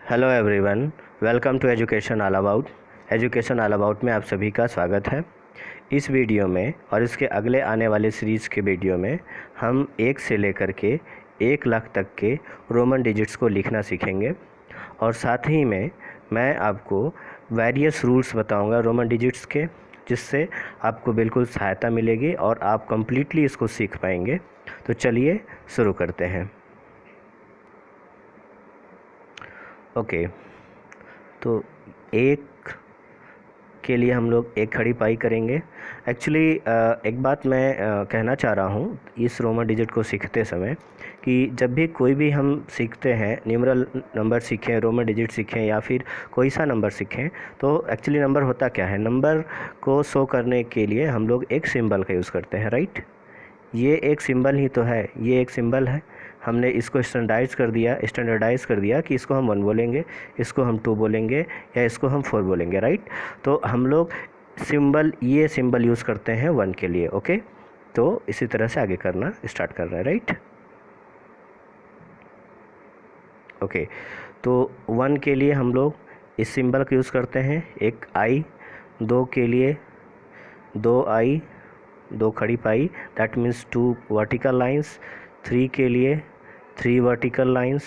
Hello everyone, welcome to education all about. Education all about में आप सभी का स्वागत है। इस वीडियो में और इसके अगले आने वाले सीरीज़ के वीडियो में हम 1 से लेकर के 1 लाख तक के रोमन डिजिट्स को लिखना सीखेंगे और साथ ही में मैं आपको वेरियस रूल्स बताऊंगा रोमन डिजिट्स के, जिससे आपको बिल्कुल सहायता मिलेगी और आप कम्प्लीटली इसको सीख पाएंगे। तो चलिए शुरू करते हैं। ओके, तो 1 के लिए हम लोग 1 खड़ी पाई करेंगे। एक्चुअली एक बात मैं कहना चाह रहा हूँ इस रोमन डिजिट को सीखते समय कि जब भी कोई भी हम सीखते हैं, न्यूमरल नंबर सीखें, रोमन डिजिट सीखें या फिर कोई सा नंबर सीखें, तो एक्चुअली नंबर होता क्या है, नंबर को शो करने के लिए हम लोग एक सिंबल का यूज़ करते हैं, राइट। ये एक सिंबल ही तो है, ये एक सिंबल है। हमने इसको स्टैंडर्डाइज़ कर दिया कि इसको हम 1 बोलेंगे, इसको हम 2 बोलेंगे या इसको हम 4 बोलेंगे, राइट। तो हम लोग ये सिंबल यूज़ करते हैं 1 के लिए। ओके, तो इसी तरह से आगे करना स्टार्ट कर रहे हैं, राइट। ओके, तो 1 के लिए हम लोग इस सिंबल का यूज़ करते हैं, एक आई। 2 के लिए 2 आई, 2 खड़ी पाई, दैट मीन्स 2 वर्टिकल लाइंस। 3 के लिए 3 वर्टिकल लाइंस।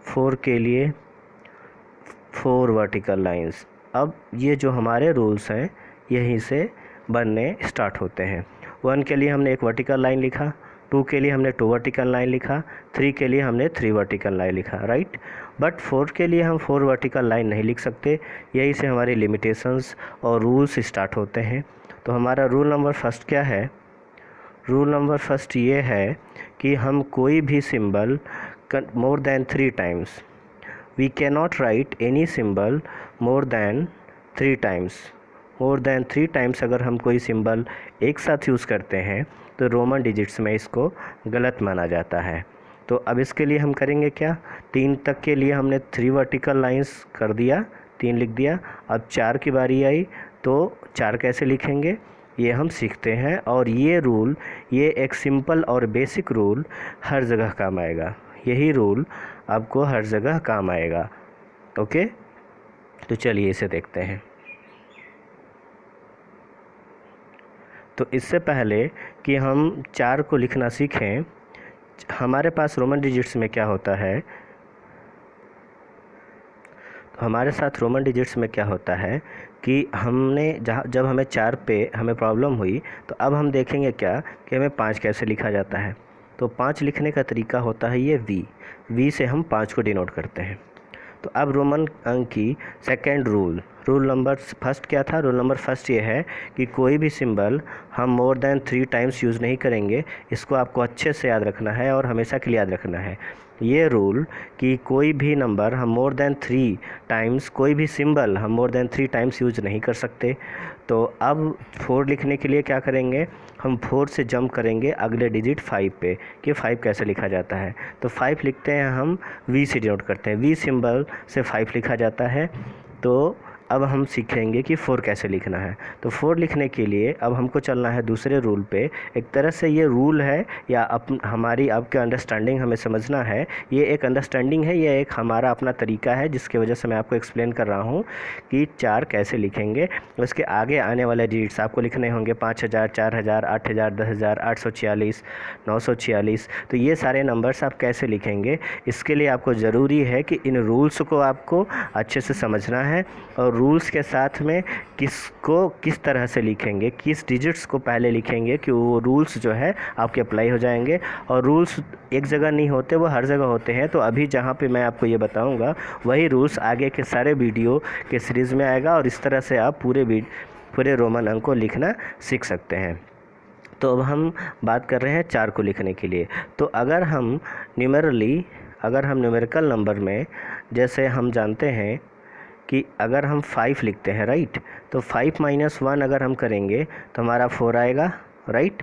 4 के लिए 4 वर्टिकल लाइंस। अब ये जो हमारे रूल्स हैं यहीं से बनने स्टार्ट होते हैं। 1 के लिए हमने 1 वर्टिकल लाइन लिखा, 2 के लिए हमने 2 वर्टिकल लाइन लिखा, 3 के लिए हमने 3 वर्टिकल लाइन लिखा, राइट। बट 4 के लिए हम 4 वर्टिकल लाइन नहीं लिख सकते, यहीं से हमारे लिमिटेशंस और रूल्स स्टार्ट होते हैं। तो हमारा रूल नंबर फर्स्ट क्या है? रूल नंबर फर्स्ट ये है कि हम कोई भी symbol more than 3 times, we can not write any symbol more than 3 times. More than 3 times अगर हम कोई सिंबल एक साथ यूज़ करते हैं तो रोमन डिजिट्स में इसको गलत माना जाता है। तो अब इसके लिए हम करेंगे क्या? 3 तक के लिए हमने 3 वर्टिकल लाइंस कर दिया, 3 लिख दिया। अब 4 की बारी आई तो 4 कैसे लिखेंगे ये हम सीखते हैं, और ये रूल, ये एक सिंपल और बेसिक रूल हर जगह काम आएगा। यही रूल आपको हर जगह काम आएगा। ओके, तो चलिए इसे देखते हैं। तो इससे पहले कि हम 4 को लिखना सीखें, हमारे पास रोमन डिजिट्स में क्या होता है, हमारे साथ रोमन डिजिट्स में क्या होता है कि जब हमें 4 पे हमें प्रॉब्लम हुई, तो अब हम देखेंगे क्या कि हमें 5 कैसे लिखा जाता है। तो 5 लिखने का तरीका होता है ये वी से हम 5 को डिनोट करते हैं। तो अब रोमन अंक की सेकेंड रूल नंबर फर्स्ट क्या था? रूल नंबर फर्स्ट ये है कि कोई भी सिंबल हम मोर देन 3 टाइम्स यूज़ नहीं करेंगे। इसको आपको अच्छे से याद रखना है और हमेशा के लिए याद रखना है ये रूल कि कोई भी नंबर हम मोर देन 3 टाइम्स, कोई भी सिंबल हम मोर देन 3 टाइम्स यूज़ नहीं कर सकते। तो अब 4 लिखने के लिए क्या करेंगे, हम 4 से जंप करेंगे अगले डिजिट 5 पे कि 5 कैसे लिखा जाता है। तो 5 लिखते हैं, हम वी से डिनोट करते हैं, वी सिंबल से 5 लिखा जाता है। तो अब हम सीखेंगे कि 4 कैसे लिखना है। तो 4 लिखने के लिए अब हमको चलना है दूसरे रूल पे। एक तरह से ये रूल है या हमारी आपके अंडरस्टैंडिंग हमें समझना है, ये एक अंडरस्टैंडिंग है, ये एक हमारा अपना तरीका है जिसकी वजह से मैं आपको एक्सप्लेन कर रहा हूँ कि 4 कैसे लिखेंगे। उसके आगे आने वाले डिजिट्स आपको लिखने होंगे 5000, 4000, 8000, 10000, 846, 946। तो ये सारे नंबर्स आप कैसे लिखेंगे, इसके लिए आपको ज़रूरी है कि इन रूल्स को आपको अच्छे से समझना है और रूल्स के साथ में किस तरह से लिखेंगे, किस डिजिट्स को पहले लिखेंगे कि वो रूल्स जो है आपके अप्लाई हो जाएंगे। और रूल्स एक जगह नहीं होते, वो हर जगह होते हैं। तो अभी जहाँ पे मैं आपको ये बताऊंगा वही रूल्स आगे के सारे वीडियो के सीरीज़ में आएगा और इस तरह से आप पूरे रोमन अंक को लिखना सीख सकते हैं। तो अब हम बात कर रहे हैं 4 को लिखने के लिए। तो अगर हम न्यूमेरिकल नंबर में, जैसे हम जानते हैं कि अगर हम 5 लिखते हैं, राइट, तो 5 - 1 अगर हम करेंगे तो हमारा 4 आएगा, राइट।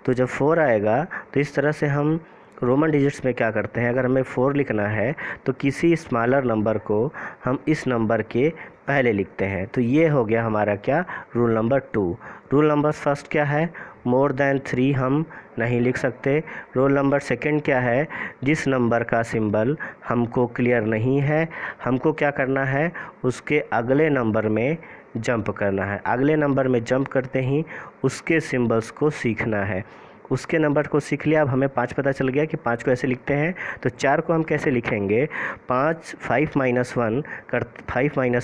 तो जब 4 आएगा तो इस तरह से हम रोमन डिजिट्स में क्या करते हैं, अगर हमें 4 लिखना है तो किसी स्मॉलर नंबर को हम इस नंबर के पहले लिखते हैं। तो ये हो गया हमारा क्या, rule number 2। Rule number first क्या है, मोर देन 3 हम नहीं लिख सकते। रूल नंबर सेकंड क्या है, जिस नंबर का सिंबल हमको क्लियर नहीं है, हमको क्या करना है, उसके अगले नंबर में जंप करना है। अगले नंबर में जंप करते ही उसके सिंबल्स को सीखना है। उसके नंबर को सीख लिया। अब हमें 5 पता चल गया कि 5 को ऐसे लिखते हैं। तो 4 को हम कैसे लिखेंगे, 5 माइनस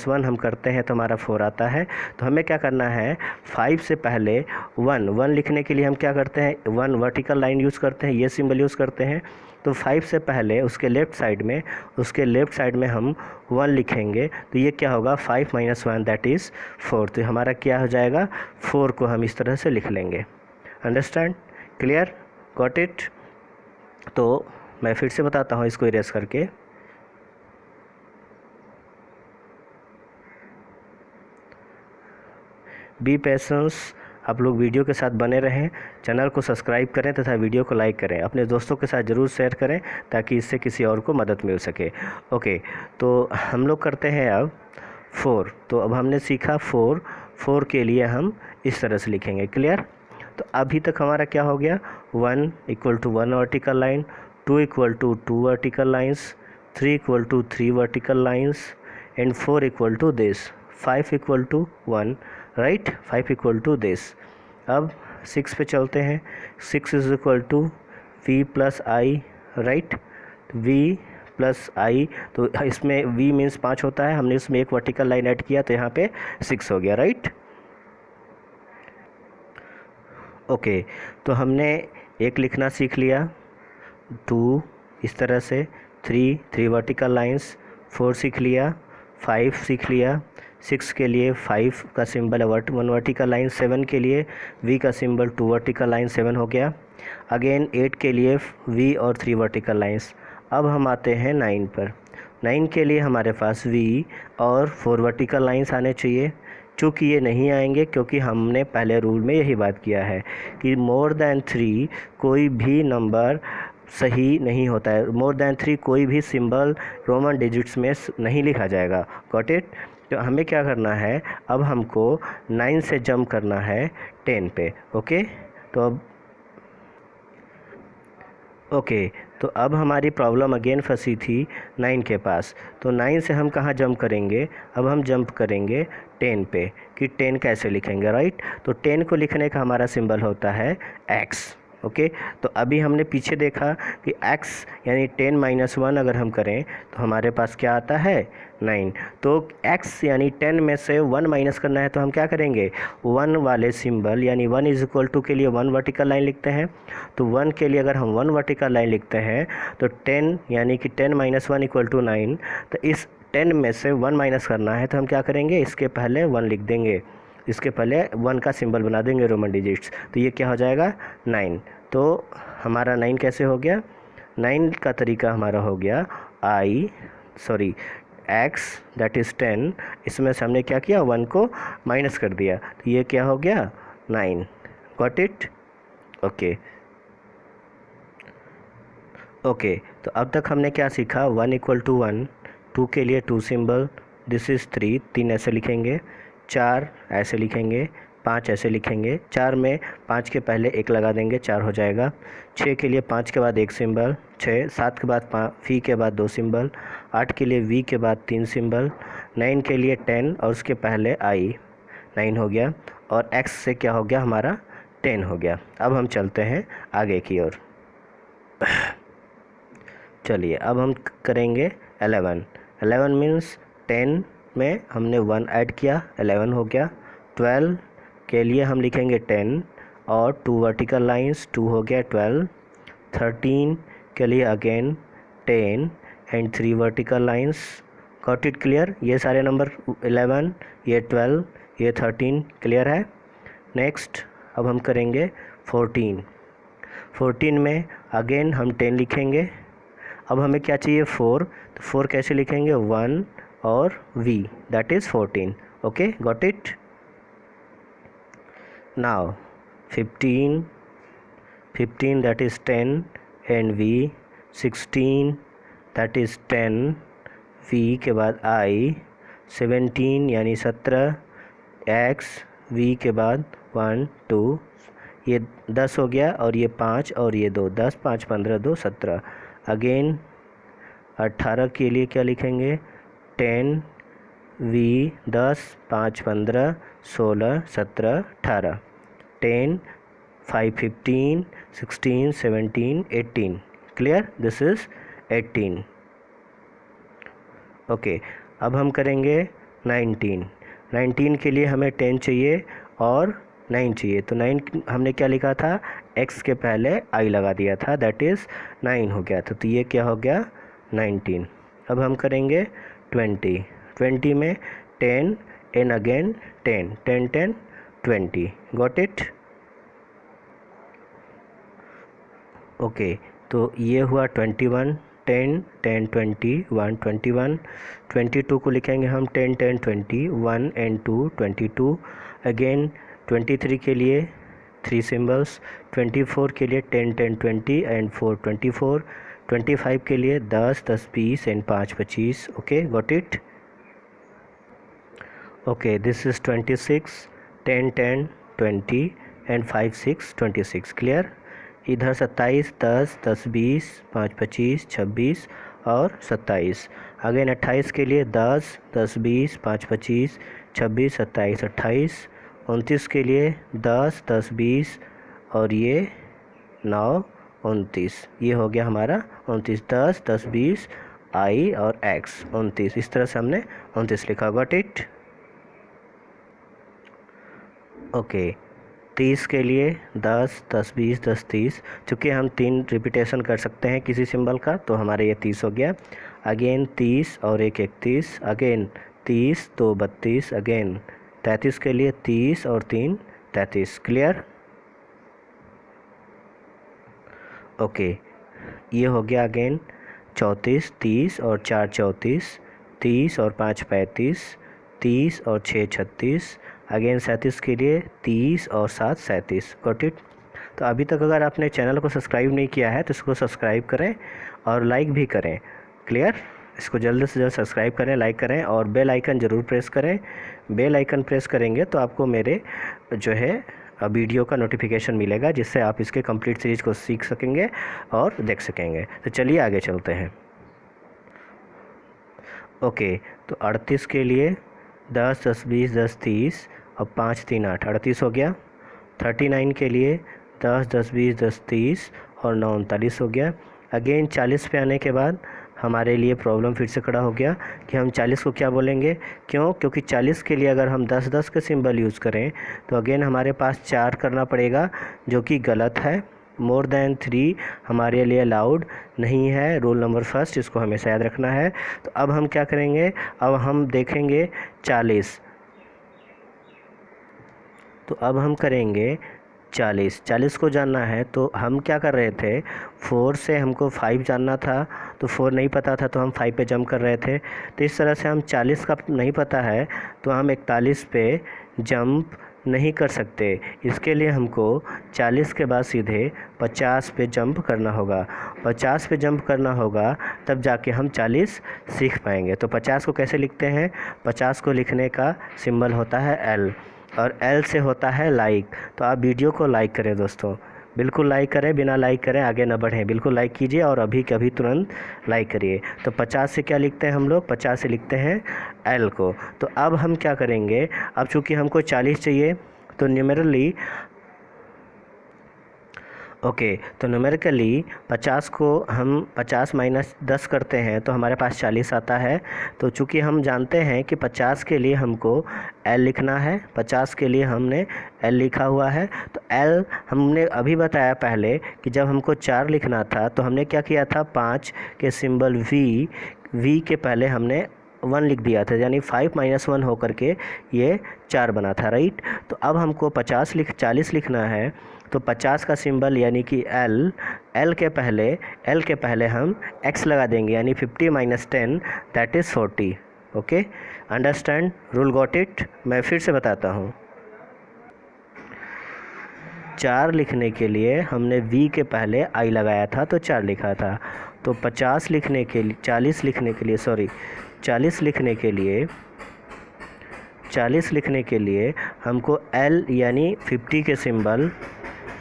वन हम करते हैं तो हमारा 4 आता है। तो हमें क्या करना है, 5 से पहले 1 लिखने के लिए हम क्या करते हैं, 1 वर्टिकल लाइन यूज़ करते हैं, ये सिंबल यूज़ करते हैं। तो 5 से पहले उसके लेफ़्ट साइड में हम 1 लिखेंगे। तो ये क्या होगा, 5 माइनस 1 दैट इज़ 4। तो हमारा क्या हो जाएगा, 4 को हम इस तरह से लिख लेंगे। Understand, clear, got it. तो मैं फिर से बताता हूँ इसको इरेज करके। बी पेशेंस, आप लोग वीडियो के साथ बने रहें, चैनल को सब्सक्राइब करें तथा वीडियो को लाइक करें, अपने दोस्तों के साथ ज़रूर शेयर करें ताकि इससे किसी और को मदद मिल सके। ओके, तो हम लोग करते हैं अब 4। तो अब हमने सीखा 4 के लिए हम इस तरह से लिखेंगे, क्लियर। तो अभी तक हमारा क्या हो गया, 1 equal to 1 vertical line, 2 equal to 2 vertical lines, 3 equal to 3 vertical lines and 4 equal to this, 5 equal to 1, right, 5 equal to this. अब 6 पे चलते हैं। 6 is equal to v plus I, right, v plus I. तो इसमें v means 5 होता है, हमने इसमें एक वर्टिकल लाइन ऐड किया तो यहाँ पे 6 हो गया, राइट। ओके, तो हमने एक लिखना सीख लिया, 2 इस तरह से, 3 वर्टिकल लाइंस, 4 सीख लिया, 5 सीख लिया, 6 के लिए 5 का सिंबल है 1 वर्टिकल लाइन, 7 के लिए v का सिंबल 2 वर्टिकल लाइन, 7 हो गया। अगेन 8 के लिए v और 3 वर्टिकल लाइंस। अब हम आते हैं 9 पर। 9 के लिए हमारे पास v और 4 वर्टिकल लाइंस आने चाहिए। चूँकि ये नहीं आएंगे क्योंकि हमने पहले रूल में यही बात किया है कि मोर देन 3 कोई भी नंबर सही नहीं होता है, मोर देन 3 कोई भी सिंबल रोमन डिजिट्स में नहीं लिखा जाएगा, गॉट इट। तो हमें क्या करना है, अब हमको 9 से जंप करना है 10 पे, ओके। तो अब हमारी प्रॉब्लम अगेन फंसी थी 9 के पास। तो 9 से हम कहाँ जंप करेंगे, अब हम जंप करेंगे 10 पे कि 10 कैसे लिखेंगे, राइट। तो 10 को लिखने का हमारा सिंबल होता है x, ओके। तो अभी हमने पीछे देखा कि x यानी 10 माइनस 1 अगर हम करें तो हमारे पास क्या आता है, 9। तो x यानी 10 में से 1 माइनस करना है तो हम क्या करेंगे, 1 वाले सिंबल यानी 1 इज इक्वल टू के लिए 1 वर्टिकल लाइन लिखते हैं। तो 1 के लिए अगर हम 1 वर्टिकल लाइन लिखते हैं तो 10 यानी कि 10 माइनस 1 इक्वल टू 9। तो इस 10 में से 1 माइनस करना है तो हम क्या करेंगे, इसके पहले 1 लिख देंगे, इसके पहले 1 का सिंबल बना देंगे रोमन डिजिट्स। तो ये क्या हो जाएगा, 9। तो हमारा 9 कैसे हो गया, 9 का तरीका हमारा हो गया x दैट इज़ 10, इसमें से हमने क्या किया, 1 को माइनस कर दिया, तो ये क्या हो गया, 9, गॉट इट, ओके। तो अब तक हमने क्या सीखा, 1 इक्वल टू 1, 2 के लिए 2 सिंबल, दिस इज़ 3 ऐसे लिखेंगे, 4 ऐसे लिखेंगे, 5 ऐसे लिखेंगे, 4 में 5 के पहले 1 लगा देंगे, 4 हो जाएगा। 6 के लिए 5 के बाद 1 सिंबल, 6, 7 के बाद v के बाद 2 सिंबल, 8 के लिए v के बाद 3 सिंबल, 9 के लिए 10 और उसके पहले i, 9 हो गया। और x से क्या हो गया हमारा, 10 हो गया। अब हम चलते हैं आगे की ओर। चलिए अब हम करेंगे 11 मीन्स 10 में हमने 1 ऐड किया, 11 हो गया। 12 के लिए हम लिखेंगे 10 और 2 वर्टिकल लाइंस, 2 हो गया 12। 13 के लिए again 10 and 3 vertical lines, got it, clear. ये सारे नंबर 11, ये 12, ये 13 क्लियर है। नेक्स्ट अब हम करेंगे 14 में अगेन हम 10 लिखेंगे। अब हमें क्या चाहिए, 4, तो 4 कैसे लिखेंगे, 1 और v that is 14, okay, got it. Now 15 that is 10 and v, 16 that is 10, v के बाद i, 17 यानी 17, x v के बाद 1 2, ये 10 हो गया, और ये 5 और ये 2, 10 5 15 2 17। अगेन 18 के लिए क्या लिखेंगे, 10 v 10 5 15 16 17 18, 10 5 15 16 17 18। Clear, this is 18। Okay, अब हम करेंगे 19 के लिए हमें 10 चाहिए और 9 चाहिए। तो 9 हमने क्या लिखा था, x के पहले i लगा दिया था, दैट इज़ 9 हो गया था। तो ये क्या हो गया, 19। अब हम करेंगे 20 में 10 and again 10 10 10 20। Got it. Okay, तो ये हुआ 21, 10 10 20 1 21। 22 को लिखेंगे हम 10 10 20 1 एंड 2 22। अगेन 23 के लिए 3 सिम्बल्स, 24 के लिए 10 10 20 एंड 4 24। 25 के लिए 10 10 20 and 5 25। Okay, got it. Okay, this is 26, 10 10 20 and 5 6 26। Clear. इधर 27, 10 10 20 5 25 26 और 27। अगेन 28 के लिए 10 10 20 5 25 26 27 28। 29 के लिए 10 10 20 और ये 9 29। ये हो गया हमारा 29, 10 10 20 आई और एक्स 29। इस तरह से हमने 29 लिखा। Got it. ओके, 30 के लिए 10 10 20 10 30। चूँकि हम 3 रिपीटेशन कर सकते हैं किसी सिंबल का, तो हमारे ये 30 हो गया। अगेन 30 और 1 31। अगेन 30 2 32। अगेन 33 के लिए 30 और 3 33। क्लियर। ओके, ये हो गया अगेन 34, 30 और 4 34, 30 और 5 35, 30 और 6 36। अगेन 37 के लिए 30 और 7 37। Got it. तो अभी तक अगर आपने चैनल को सब्सक्राइब नहीं किया है तो इसको सब्सक्राइब करें और लाइक भी करें। क्लियर, इसको जल्द से जल्द सब्सक्राइब करें, लाइक करें और बेल आइकन ज़रूर प्रेस करें। बेल आइकन प्रेस करेंगे तो आपको मेरे जो है वीडियो का नोटिफिकेशन मिलेगा, जिससे आप इसके कंप्लीट सीरीज़ को सीख सकेंगे और देख सकेंगे। तो चलिए आगे चलते हैं। ओके, तो 38 के लिए 10 10 20 10 30 और 5 3 8 38 हो गया। 39 के लिए 10 10 20 10 30 और 9 39 हो गया। अगेन 40 पे आने के बाद हमारे लिए प्रॉब्लम फिर से खड़ा हो गया कि हम 40 को क्या बोलेंगे। क्यों? क्योंकि 40 के लिए अगर हम 10 10 के सिंबल यूज़ करें तो अगेन हमारे पास 4 करना पड़ेगा, जो कि गलत है। मोर देन 3 हमारे लिए अलाउड नहीं है। रूल नंबर फर्स्ट, इसको हमेशा याद रखना है। तो अब हम क्या करेंगे, अब हम देखेंगे 40। तो अब हम करेंगे 40 को जानना है। तो हम क्या कर रहे थे, 4 से हमको 5 जानना था, तो 4 नहीं पता था तो हम 5 पे जंप कर रहे थे। तो इस तरह से हम 40 का नहीं पता है तो हम 41 पे जंप नहीं कर सकते। इसके लिए हमको 40 के बाद सीधे 50 पे जंप करना होगा। 50 पे जंप करना होगा, तब जाके हम 40 सीख पाएंगे। तो 50 को कैसे लिखते हैं, 50 को लिखने का सिंबल होता है L, और L से होता है लाइक। तो आप वीडियो को लाइक करें दोस्तों, बिल्कुल लाइक करें, बिना लाइक करें आगे ना बढ़ें। बिल्कुल लाइक कीजिए और अभी के अभी तुरंत लाइक करिए। तो 50 से क्या लिखते हैं हम लोग, 50 से लिखते हैं L को। तो अब हम क्या करेंगे, अब चूँकि हमको 40 चाहिए तो न्यूमेरली ओके, तो न्यूमेरिकली 50 को हम 50 माइनस 10 करते हैं तो हमारे पास 40 आता है। तो चूँकि हम जानते हैं कि 50 के लिए हमको L लिखना है, 50 के लिए हमने L लिखा हुआ है। तो L हमने अभी बताया पहले कि जब हमको 4 लिखना था तो हमने क्या किया था, 5 के सिंबल V के पहले हमने 1 लिख दिया था, यानी 5 - 1 होकर के ये 4 बना था, राइट। तो अब हमको 40 लिखना है। तो 50 का सिंबल यानी कि L के पहले हम x लगा देंगे, यानी 50 - 10 that is 40। Okay, understand rule, got it. मैं फिर से बताता हूँ। 4 लिखने के लिए हमने V के पहले I लगाया था तो 4 लिखा था। तो 40 लिखने के लिए 40 लिखने के लिए हमको L यानी 50 के सिंबल,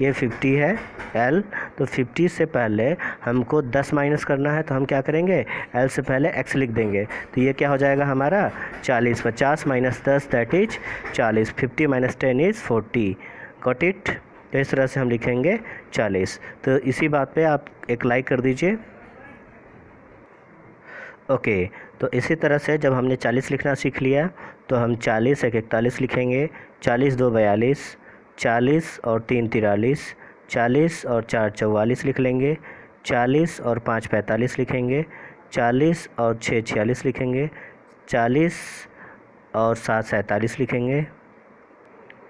ये 50 है L, तो 50 से पहले हमको 10 माइनस करना है, तो हम क्या करेंगे, L से पहले x लिख देंगे, तो ये क्या हो जाएगा हमारा 40, 50 minus 10 that is 40, 50 minus 10 is 40, got it. तो इस तरह से हम लिखेंगे 40। तो इसी बात पे आप एक लाइक कर दीजिए। ओके, तो इसी तरह से जब हमने 40 लिखना सीख लिया तो हम 40 एक 41 लिखेंगे, 40 2 42, 40 और 3 43, 40 और 4 44 लिख लेंगे, 40 और 5 45 लिखेंगे, 40 और 6 46 लिखेंगे, 40 और 7 47 लिखेंगे।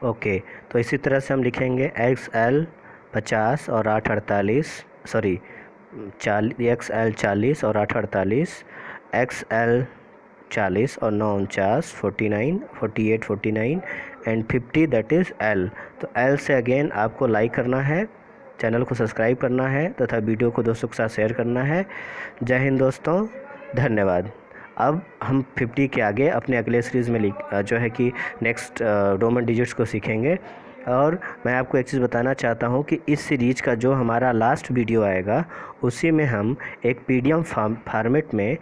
ओके, तो इसी तरह से हम लिखेंगे XL 50 और 8 48, सॉरी XL 40 और 8 48, XL 40 और 9 49, 49 48 49 एंड 50 दैट इज़ L। तो L से अगेन आपको लाइक करना है, चैनल को सब्सक्राइब करना है तथा वीडियो को दोस्तों के साथ शेयर करना है। जय हिंद दोस्तों, धन्यवाद। अब हम 50 के आगे अपने अगले सीरीज़ में जो है कि नेक्स्ट रोमन डिजिट्स को सीखेंगे। और मैं आपको एक चीज़ बताना चाहता हूँ कि इस सीरीज का जो हमारा लास्ट वीडियो आएगा उसी में हम एक PDF फॉर्मेट में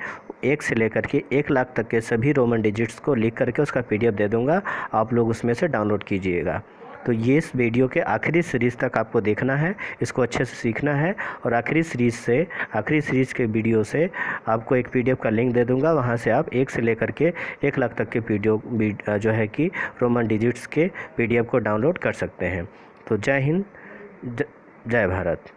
1 से लेकर के 1 लाख तक के सभी रोमन डिजिट्स को लिख करके उसका PDF दे दूँगा, आप लोग उसमें से डाउनलोड कीजिएगा। तो ये इस वीडियो के आखिरी सीरीज़ तक आपको देखना है, इसको अच्छे से सीखना है और आखिरी सीरीज़ के वीडियो से आपको एक PDF का लिंक दे दूंगा, वहाँ से आप 1 से लेकर के 1 लाख तक के जो है कि रोमन डिजिट्स के PDF को डाउनलोड कर सकते हैं। तो जय हिंद, जय भारत।